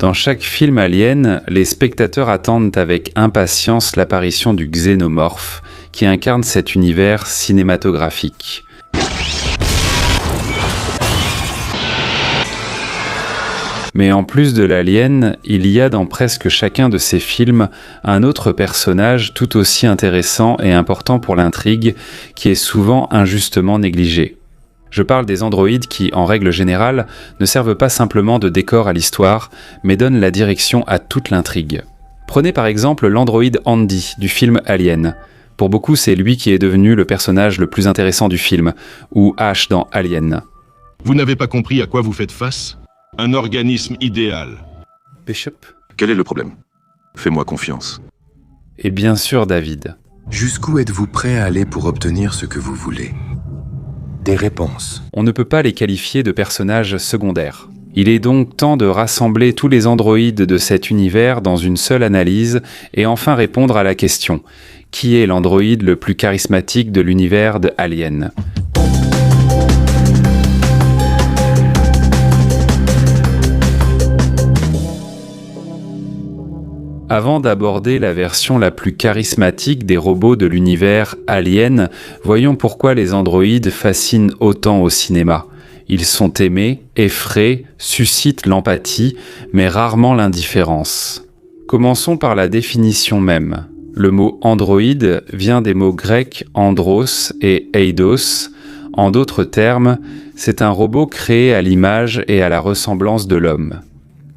Dans chaque film Alien, les spectateurs attendent avec impatience l'apparition du xénomorphe qui incarne cet univers cinématographique. Mais en plus de l'alien, il y a dans presque chacun de ces films un autre personnage tout aussi intéressant et important pour l'intrigue qui est souvent injustement négligé. Je parle des androïdes qui, en règle générale, ne servent pas simplement de décor à l'histoire, mais donnent la direction à toute l'intrigue. Prenez par exemple l'androïde Andy du film Alien. Pour beaucoup, c'est lui qui est devenu le personnage le plus intéressant du film, ou Ash dans Alien. Vous n'avez pas compris à quoi vous faites face ? Un organisme idéal. Bishop ? Quel est le problème ? Fais-moi confiance. Et bien sûr David. Jusqu'où êtes-vous prêt à aller pour obtenir ce que vous voulez ? Des réponses. On ne peut pas les qualifier de personnages secondaires. Il est donc temps de rassembler tous les androïdes de cet univers dans une seule analyse et enfin répondre à la question : qui est l'androïde le plus charismatique de l'univers de Alien ? Avant d'aborder la version la plus charismatique des robots de l'univers Alien, voyons pourquoi les androïdes fascinent autant au cinéma. Ils sont aimés, effraient, suscitent l'empathie, mais rarement l'indifférence. Commençons par la définition même. Le mot androïde vient des mots grecs andros et eidos. En d'autres termes, c'est un robot créé à l'image et à la ressemblance de l'homme.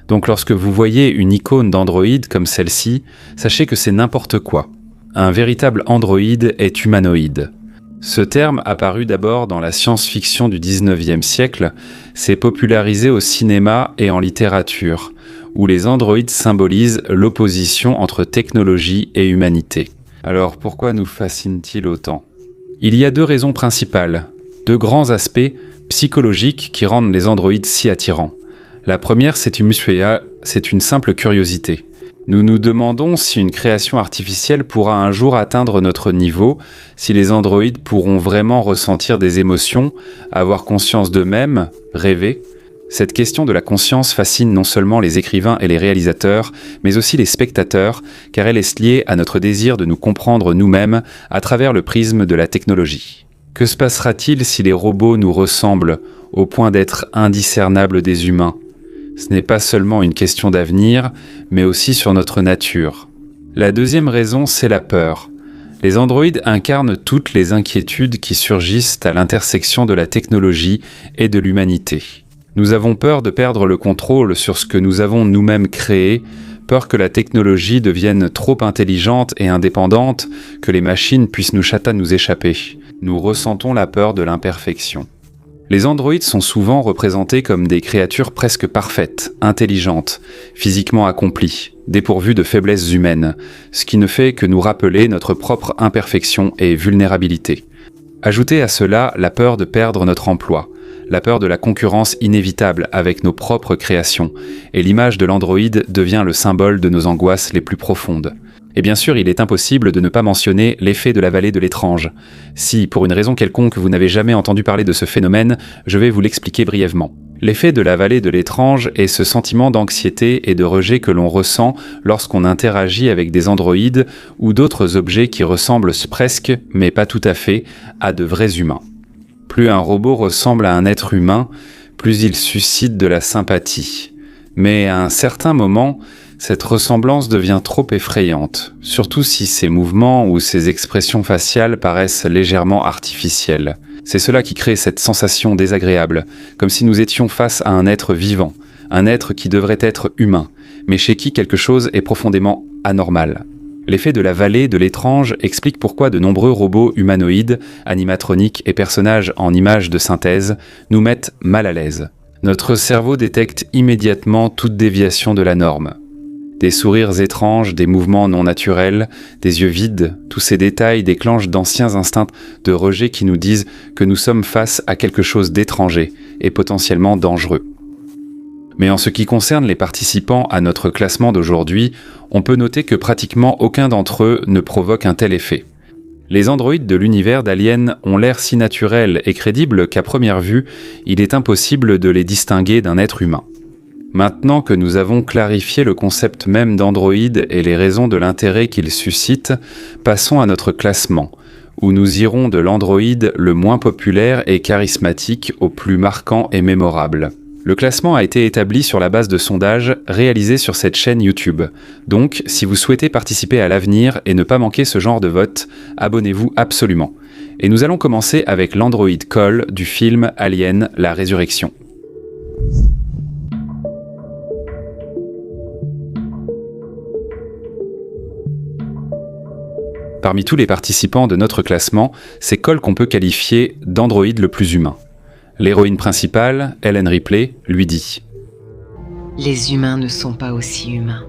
Donc lorsque vous voyez une icône d'androïde comme celle-ci, sachez que c'est n'importe quoi. Un véritable androïde est humanoïde. Ce terme, apparu d'abord dans la science-fiction du 19e siècle, s'est popularisé au cinéma et en littérature, où les androïdes symbolisent l'opposition entre technologie et humanité. Alors pourquoi nous fascinent-ils autant ? Il y a deux raisons principales, deux grands aspects psychologiques qui rendent les androïdes si attirants. La première, c'est une simple curiosité. Nous nous demandons si une création artificielle pourra un jour atteindre notre niveau, si les androïdes pourront vraiment ressentir des émotions, avoir conscience d'eux-mêmes, rêver. Cette question de la conscience fascine non seulement les écrivains et les réalisateurs, mais aussi les spectateurs, car elle est liée à notre désir de nous comprendre nous-mêmes à travers le prisme de la technologie. Que se passera-t-il si les robots nous ressemblent, au point d'être indiscernables des humains ? Ce n'est pas seulement une question d'avenir, mais aussi sur notre nature. La deuxième raison, c'est la peur. Les androïdes incarnent toutes les inquiétudes qui surgissent à l'intersection de la technologie et de l'humanité. Nous avons peur de perdre le contrôle sur ce que nous avons nous-mêmes créé, peur que la technologie devienne trop intelligente et indépendante, que les machines puissent nous échapper. Nous ressentons la peur de l'imperfection. Les androïdes sont souvent représentés comme des créatures presque parfaites, intelligentes, physiquement accomplies, dépourvues de faiblesses humaines, ce qui ne fait que nous rappeler notre propre imperfection et vulnérabilité. Ajoutez à cela la peur de perdre notre emploi, la peur de la concurrence inévitable avec nos propres créations, et l'image de l'androïde devient le symbole de nos angoisses les plus profondes. Et bien sûr, il est impossible de ne pas mentionner l'effet de la vallée de l'étrange. Si, pour une raison quelconque, vous n'avez jamais entendu parler de ce phénomène, je vais vous l'expliquer brièvement. L'effet de la vallée de l'étrange est ce sentiment d'anxiété et de rejet que l'on ressent lorsqu'on interagit avec des androïdes ou d'autres objets qui ressemblent presque, mais pas tout à fait, à de vrais humains. Plus un robot ressemble à un être humain, plus il suscite de la sympathie. Mais à un certain moment, cette ressemblance devient trop effrayante, surtout si ses mouvements ou ses expressions faciales paraissent légèrement artificielles. C'est cela qui crée cette sensation désagréable, comme si nous étions face à un être vivant, un être qui devrait être humain, mais chez qui quelque chose est profondément anormal. L'effet de la vallée de l'étrange explique pourquoi de nombreux robots humanoïdes, animatroniques et personnages en images de synthèse nous mettent mal à l'aise. Notre cerveau détecte immédiatement toute déviation de la norme. Des sourires étranges, des mouvements non naturels, des yeux vides, tous ces détails déclenchent d'anciens instincts de rejet qui nous disent que nous sommes face à quelque chose d'étranger et potentiellement dangereux. Mais en ce qui concerne les participants à notre classement d'aujourd'hui, on peut noter que pratiquement aucun d'entre eux ne provoque un tel effet. Les androïdes de l'univers d'Alien ont l'air si naturels et crédibles qu'à première vue, il est impossible de les distinguer d'un être humain. Maintenant que nous avons clarifié le concept même d'Android et les raisons de l'intérêt qu'il suscite, passons à notre classement, où nous irons de l'Android le moins populaire et charismatique au plus marquant et mémorable. Le classement a été établi sur la base de sondages réalisés sur cette chaîne YouTube. Donc, si vous souhaitez participer à l'avenir et ne pas manquer ce genre de vote, abonnez-vous absolument. Et nous allons commencer avec l'Android Cole du film Alien, la résurrection. Parmi tous les participants de notre classement, c'est Cole qu'on peut qualifier d'androïde le plus humain. L'héroïne principale, Ellen Ripley, lui dit « Les humains ne sont pas aussi humains. »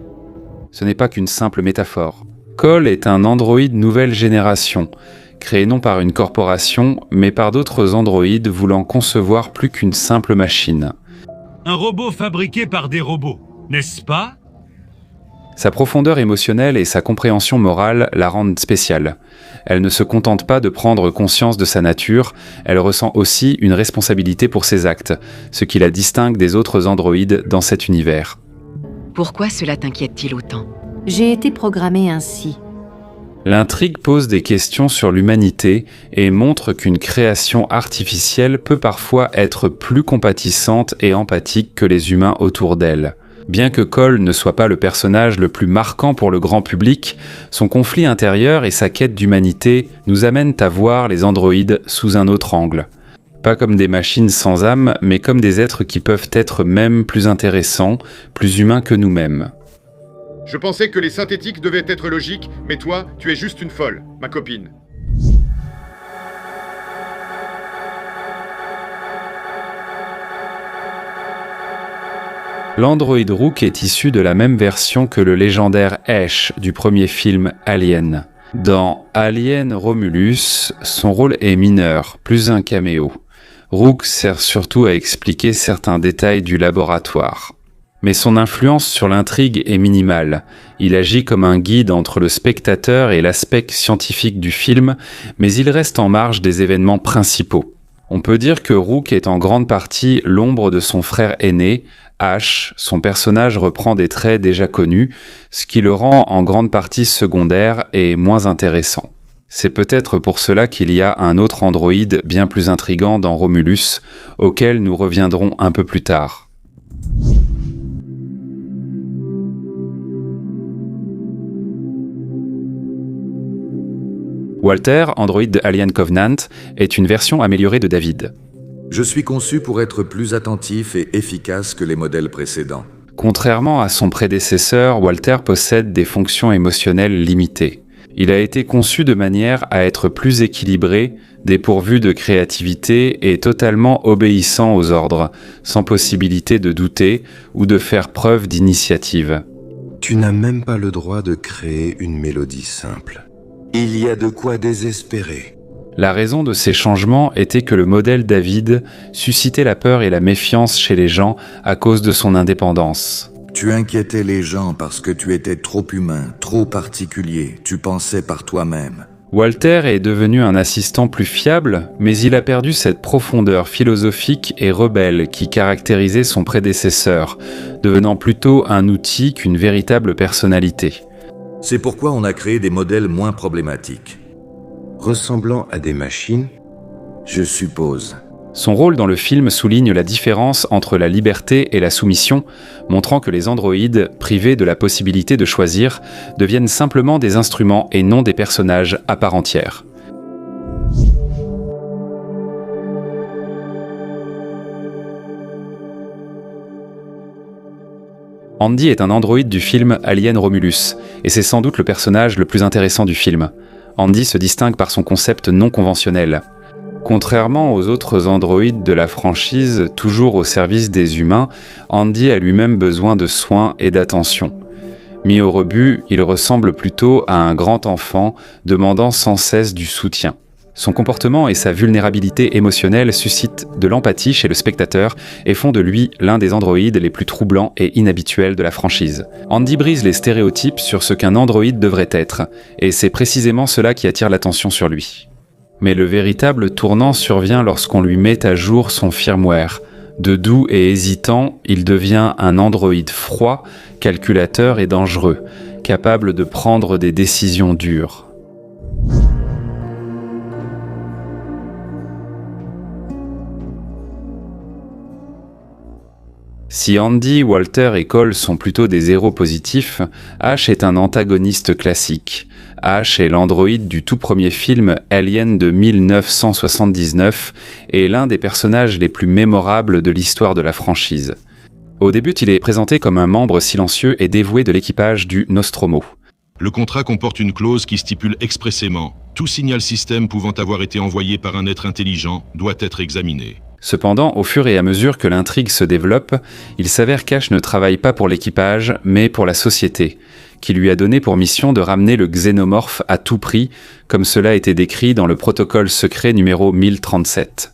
Ce n'est pas qu'une simple métaphore. Cole est un androïde nouvelle génération, créé non par une corporation, mais par d'autres androïdes voulant concevoir plus qu'une simple machine. Un robot fabriqué par des robots, n'est-ce pas ? Sa profondeur émotionnelle et sa compréhension morale la rendent spéciale. Elle ne se contente pas de prendre conscience de sa nature, elle ressent aussi une responsabilité pour ses actes, ce qui la distingue des autres androïdes dans cet univers. Pourquoi cela t'inquiète-t-il autant ? J'ai été programmée ainsi. L'intrigue pose des questions sur l'humanité et montre qu'une création artificielle peut parfois être plus compatissante et empathique que les humains autour d'elle. Bien que Cole ne soit pas le personnage le plus marquant pour le grand public, son conflit intérieur et sa quête d'humanité nous amènent à voir les androïdes sous un autre angle. Pas comme des machines sans âme, mais comme des êtres qui peuvent être même plus intéressants, plus humains que nous-mêmes. Je pensais que les synthétiques devaient être logiques, mais toi, tu es juste une folle, ma copine. L'android Rook est issu de la même version que le légendaire Ash du premier film Alien. Dans Alien Romulus, son rôle est mineur, plus un caméo. Rook sert surtout à expliquer certains détails du laboratoire. Mais son influence sur l'intrigue est minimale. Il agit comme un guide entre le spectateur et l'aspect scientifique du film, mais il reste en marge des événements principaux. On peut dire que Rook est en grande partie l'ombre de son frère aîné, Ash. Son personnage reprend des traits déjà connus, ce qui le rend en grande partie secondaire et moins intéressant. C'est peut-être pour cela qu'il y a un autre androïde bien plus intrigant dans Romulus, auquel nous reviendrons un peu plus tard. Walter, androïde de Alien Covenant, est une version améliorée de David. Je suis conçu pour être plus attentif et efficace que les modèles précédents. Contrairement à son prédécesseur, Walter possède des fonctions émotionnelles limitées. Il a été conçu de manière à être plus équilibré, dépourvu de créativité et totalement obéissant aux ordres, sans possibilité de douter ou de faire preuve d'initiative. Tu n'as même pas le droit de créer une mélodie simple. Il y a de quoi désespérer. La raison de ces changements était que le modèle David suscitait la peur et la méfiance chez les gens à cause de son indépendance. Tu inquiétais les gens parce que tu étais trop humain, trop particulier, tu pensais par toi-même. Walter est devenu un assistant plus fiable, mais il a perdu cette profondeur philosophique et rebelle qui caractérisait son prédécesseur, devenant plutôt un outil qu'une véritable personnalité. C'est pourquoi on a créé des modèles moins problématiques. Ressemblant à des machines, Je suppose. Son rôle dans le film souligne la différence entre la liberté et la soumission, montrant que les androïdes, privés de la possibilité de choisir, deviennent simplement des instruments et non des personnages à part entière. Andy est un androïde du film Alien Romulus, et c'est sans doute le personnage le plus intéressant du film. Andy se distingue par son concept non conventionnel. Contrairement aux autres androïdes de la franchise, toujours au service des humains, Andy a lui-même besoin de soins et d'attention. Mis au rebut, il ressemble plutôt à un grand enfant demandant sans cesse du soutien. Son comportement et sa vulnérabilité émotionnelle suscitent de l'empathie chez le spectateur et font de lui l'un des androïdes les plus troublants et inhabituels de la franchise. Andy brise les stéréotypes sur ce qu'un androïde devrait être, et c'est précisément cela qui attire l'attention sur lui. Mais le véritable tournant survient lorsqu'on lui met à jour son firmware, De doux et hésitant, il devient un androïde froid, calculateur et dangereux, capable de prendre des décisions dures. Si Andy, Walter et Cole sont plutôt des héros positifs, Ash est un antagoniste classique. Ash est l'androïde du tout premier film Alien de 1979 et l'un des personnages les plus mémorables de l'histoire de la franchise. Au début, il est présenté comme un membre silencieux et dévoué de l'équipage du Nostromo. Le contrat comporte une clause qui stipule expressément « Tout signal système pouvant avoir été envoyé par un être intelligent doit être examiné ». Cependant, au fur et à mesure que l'intrigue se développe, il s'avère qu'Ash ne travaille pas pour l'équipage, mais pour la société, qui lui a donné pour mission de ramener le xénomorphe à tout prix, comme cela a été décrit dans le protocole secret numéro 1037.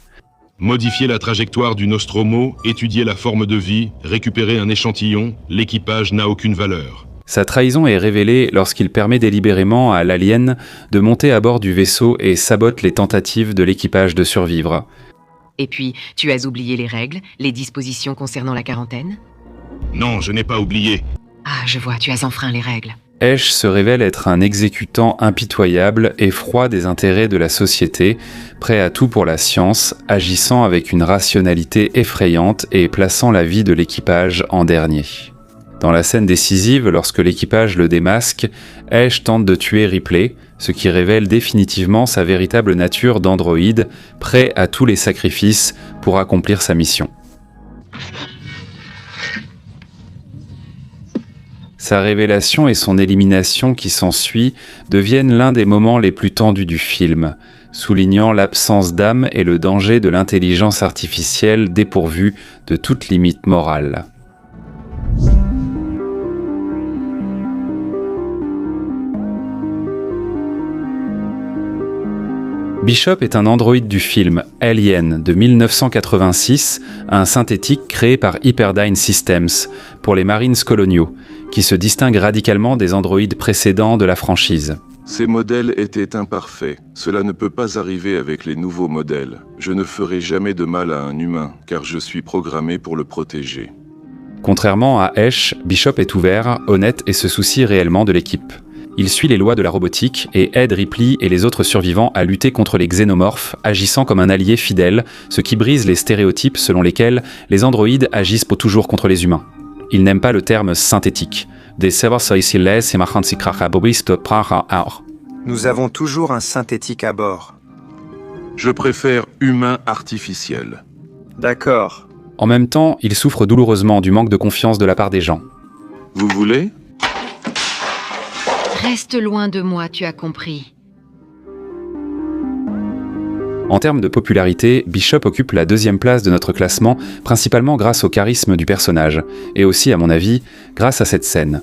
Modifier la trajectoire du Nostromo, étudier la forme de vie, récupérer un échantillon, l'équipage n'a aucune valeur. Sa trahison est révélée lorsqu'il permet délibérément à l'alien de monter à bord du vaisseau et sabote les tentatives de l'équipage de survivre. Et puis, tu as oublié les règles, les dispositions concernant la quarantaine? Non, je n'ai pas oublié. Ah, je vois, tu as enfreint les règles. Ash se révèle être un exécutant impitoyable et froid des intérêts de la société, prêt à tout pour la science, agissant avec une rationalité effrayante et plaçant la vie de l'équipage en dernier. Dans la scène décisive, lorsque l'équipage le démasque, Ash tente de tuer Ripley, ce qui révèle définitivement sa véritable nature d'androïde, prêt à tous les sacrifices pour accomplir sa mission. Sa révélation et son élimination qui s'ensuit deviennent l'un des moments les plus tendus du film, soulignant l'absence d'âme et le danger de l'intelligence artificielle dépourvue de toute limite morale. Bishop est un androïde du film Alien de 1986, un synthétique créé par Hyperdyne Systems pour les Marines coloniaux, qui se distingue radicalement des androïdes précédents de la franchise. Ces modèles étaient imparfaits. Cela ne peut pas arriver avec les nouveaux modèles. Je ne ferai jamais de mal à un humain, car je suis programmé pour le protéger. Contrairement à Ash, Bishop est ouvert, honnête et se soucie réellement de l'équipe. Il suit les lois de la robotique et aide Ripley et les autres survivants à lutter contre les xénomorphes, agissant comme un allié fidèle, ce qui brise les stéréotypes selon lesquels les androïdes agissent pour toujours contre les humains. Il n'aime pas le terme synthétique. Nous avons toujours un synthétique à bord. Je préfère humain artificiel. D'accord. En même temps, il souffre douloureusement du manque de confiance de la part des gens. Vous voulez ? Reste loin de moi, tu as compris. En termes de popularité, Bishop occupe la 2e place de notre classement, principalement grâce au charisme du personnage, et aussi, à mon avis, grâce à cette scène.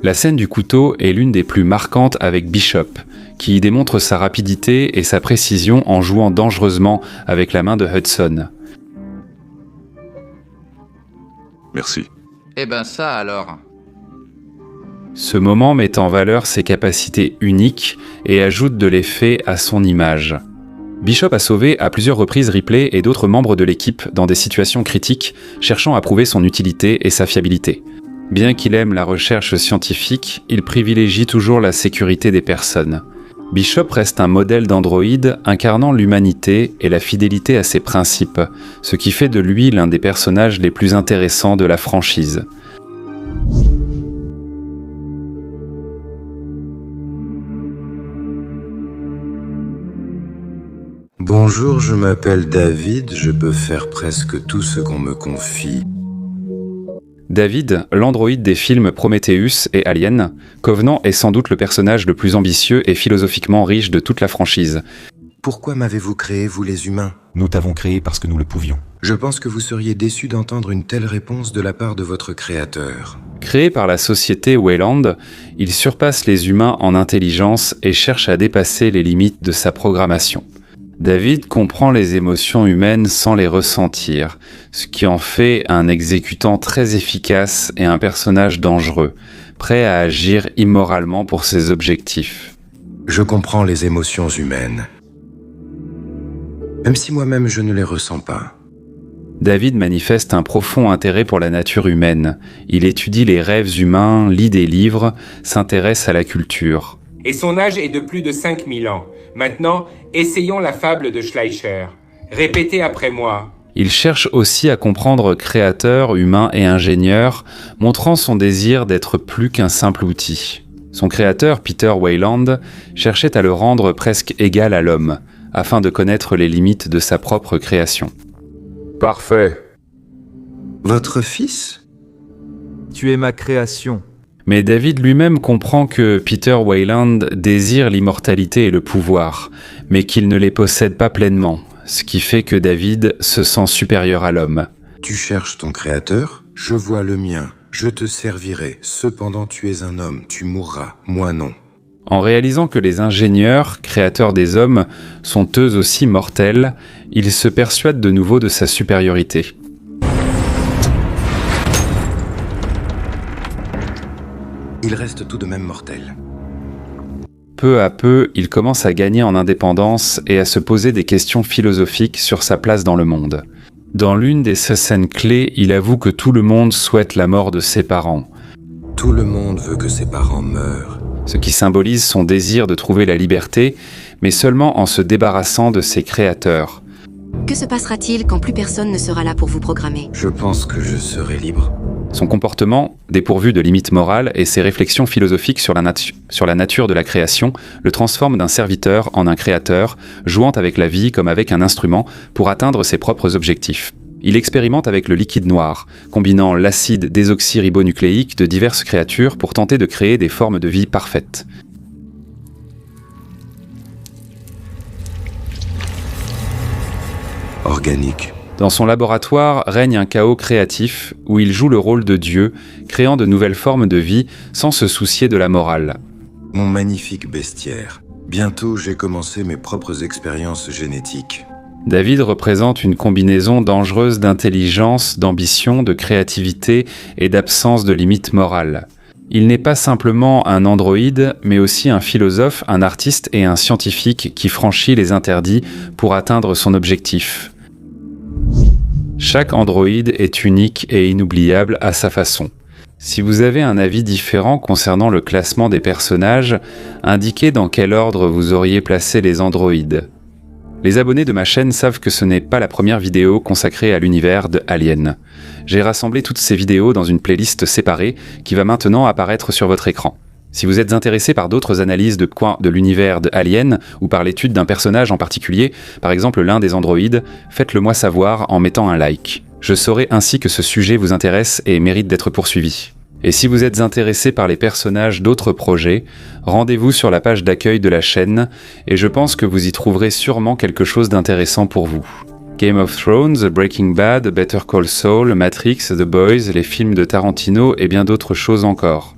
La scène du couteau est l'une des plus marquantes avec Bishop, qui démontre sa rapidité et sa précision en jouant dangereusement avec la main de Hudson. Merci. Eh ben ça alors. Ce moment met en valeur ses capacités uniques et ajoute de l'effet à son image. Bishop a sauvé à plusieurs reprises Ripley et d'autres membres de l'équipe dans des situations critiques, cherchant à prouver son utilité et sa fiabilité. Bien qu'il aime la recherche scientifique, il privilégie toujours la sécurité des personnes. Bishop reste un modèle d'androïde incarnant l'humanité et la fidélité à ses principes, ce qui fait de lui l'un des personnages les plus intéressants de la franchise. Bonjour, je m'appelle David, je peux faire presque tout ce qu'on me confie. David, l'androïde des films Prometheus et Alien, Covenant est sans doute le personnage le plus ambitieux et philosophiquement riche de toute la franchise. Pourquoi m'avez-vous créé, vous les humains? Nous t'avons créé parce que nous le pouvions. Je pense que vous seriez déçus d'entendre une telle réponse de la part de votre créateur. Créé par la société Weyland, il surpasse les humains en intelligence et cherche à dépasser les limites de sa programmation. David comprend les émotions humaines sans les ressentir, ce qui en fait un exécutant très efficace et un personnage dangereux, prêt à agir immoralement pour ses objectifs. Je comprends les émotions humaines, même si moi-même je ne les ressens pas. David manifeste un profond intérêt pour la nature humaine. Il étudie les rêves humains, lit des livres, s'intéresse à la culture. Et son âge est de plus de 5000 ans. Maintenant, essayons la fable de Schleicher. Répétez après moi. Il cherche aussi à comprendre créateur, humain et ingénieur, montrant son désir d'être plus qu'un simple outil. Son créateur, Peter Weyland, cherchait à le rendre presque égal à l'homme, afin de connaître les limites de sa propre création. Parfait. Votre fils ? Tu es ma création. Mais David lui-même comprend que Peter Weyland désire l'immortalité et le pouvoir, mais qu'il ne les possède pas pleinement, ce qui fait que David se sent supérieur à l'homme. Tu cherches ton créateur ? Je vois le mien. Je te servirai. Cependant, tu es un homme. Tu mourras. Moi non. En réalisant que les ingénieurs, créateurs des hommes, sont eux aussi mortels, il se persuade de nouveau de sa supériorité. Il reste tout de même mortel. Peu à peu, il commence à gagner en indépendance et à se poser des questions philosophiques sur sa place dans le monde. Dans l'une des scènes clés, il avoue que tout le monde souhaite la mort de ses parents. Tout le monde veut que ses parents meurent. Ce qui symbolise son désir de trouver la liberté, mais seulement en se débarrassant de ses créateurs. Que se passera-t-il quand plus personne ne sera là pour vous programmer ? Je pense que je serai libre. Son comportement, dépourvu de limites morales, et ses réflexions philosophiques sur la nature de la création le transforment d'un serviteur en un créateur, jouant avec la vie comme avec un instrument pour atteindre ses propres objectifs. Il expérimente avec le liquide noir, combinant l'acide désoxyribonucléique de diverses créatures pour tenter de créer des formes de vie parfaites. Organique. Dans son laboratoire règne un chaos créatif où il joue le rôle de Dieu, créant de nouvelles formes de vie sans se soucier de la morale. Mon magnifique bestiaire. Bientôt, j'ai commencé mes propres expériences génétiques. David représente une combinaison dangereuse d'intelligence, d'ambition, de créativité et d'absence de limites morales. Il n'est pas simplement un androïde, mais aussi un philosophe, un artiste et un scientifique qui franchit les interdits pour atteindre son objectif. Chaque androïde est unique et inoubliable à sa façon. Si vous avez un avis différent concernant le classement des personnages, indiquez dans quel ordre vous auriez placé les androïdes. Les abonnés de ma chaîne savent que ce n'est pas la première vidéo consacrée à l'univers de Alien. J'ai rassemblé toutes ces vidéos dans une playlist séparée qui va maintenant apparaître sur votre écran. Si vous êtes intéressé par d'autres analyses de l'univers de Alien ou par l'étude d'un personnage en particulier, par exemple l'un des androïdes, faites-le moi savoir en mettant un like. Je saurai ainsi que ce sujet vous intéresse et mérite d'être poursuivi. Et si vous êtes intéressé par les personnages d'autres projets, rendez-vous sur la page d'accueil de la chaîne et je pense que vous y trouverez sûrement quelque chose d'intéressant pour vous. Game of Thrones, Breaking Bad, Better Call Saul, Matrix, The Boys, les films de Tarantino et bien d'autres choses encore.